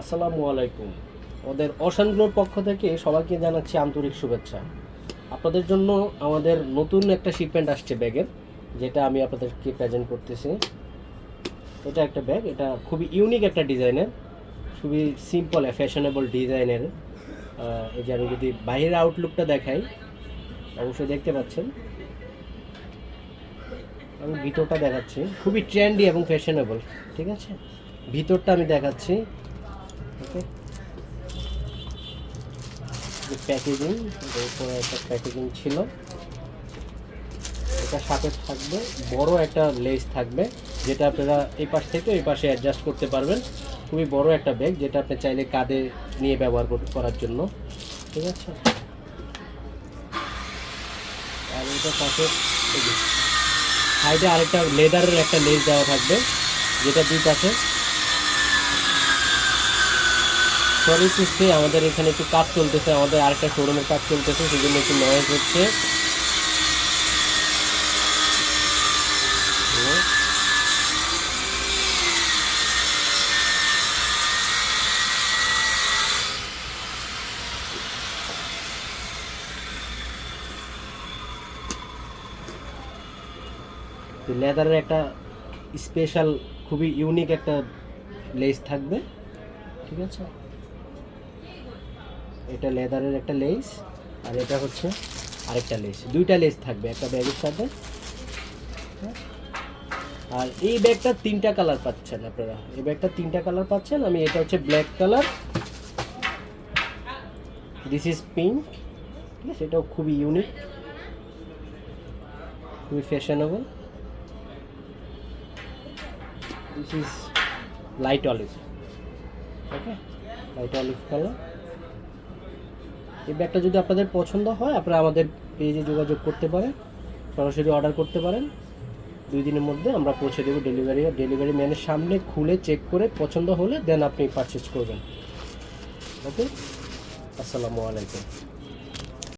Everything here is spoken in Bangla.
আসসালামু আলাইকুম। আমাদের অশানগুলোর পক্ষ থেকে সবাইকে জানাচ্ছি আন্তরিক শুভেচ্ছা। আপনাদের জন্য আমাদের নতুন একটা শিপমেন্ট আসছে ব্যাগের, যেটা আমি আপনাদেরকে প্রেজেন্ট করতেছি। এটা একটা ব্যাগ, এটা খুবই ইউনিক একটা ডিজাইনের, খুবই সিম্পল ফ্যাশনেবল ডিজাইনের। এই যে আমি যদি বাইরের আউটলুকটা দেখাই, অবশ্যই দেখতে পাচ্ছেন। আমি ভিতরটা দেখাচ্ছি, খুবই ট্রেন্ডি এবং ফ্যাশনেবল। ঠিক আছে, ভিতরটা আমি দেখাচ্ছি। ওকে, প্যাকেজিং, উপরে একটা প্যাকেজিং ছিল। এটা সাথে থাকবে বড় একটা লেস থাকবে, যেটা আপনারা এই পাশ থেকে এই পাশে অ্যাডজাস্ট করতে পারবেন। খুবই বড় একটা ব্যাগ, যেটা আপনি চাইলে কাঁধে নিয়ে ব্যবহার করার জন্য। ঠিক আছে, আর এটা পাশে সাইডে আরেকটা লেদারের একটা লেস দেওয়া থাকবে, যেটা দুই পাশে। সরি সিস্টে আমাদের এখানে একটু কাজ চলতেছে, আমাদের আরেকটা শোরুমের কাজ চলতেছে, সেই জন্য একটু নয়েজ হচ্ছে। লেদারের একটা স্পেশাল, খুবই ইউনিক একটা লেস থাকবে। ঠিক আছে, এটা লেদারের একটা লেস, আর এটা হচ্ছে আরেকটা লেস, দুইটা লেস থাকবে একটা ব্যাগের সাথে। আর এই ব্যাগটা তিনটা কালার পাচ্ছেন আপনারা, এই ব্যাগটা তিনটা কালার পাচ্ছেন। আমি এটা হচ্ছে black colour, this is pink. ঠিক আছে, এটাও খুবই ইউনিক, খুবই fashionable. This is light olive. Okay, light olive colour. এই ব্যাগটা যদি আপনাদের পছন্দ হয়, আপনারা আমাদের পেজে যোগাযোগ করতে পারেন, সরাসরি অর্ডার করতে পারেন। 2 দিনের মধ্যে আমরা পৌঁছে দেবো। ডেলিভারি ম্যানের সামনে খুলে চেক করে পছন্দ হলে দেন আপনি পারচেজ করবেন। ওকে, আসসালামু আলাইকুম।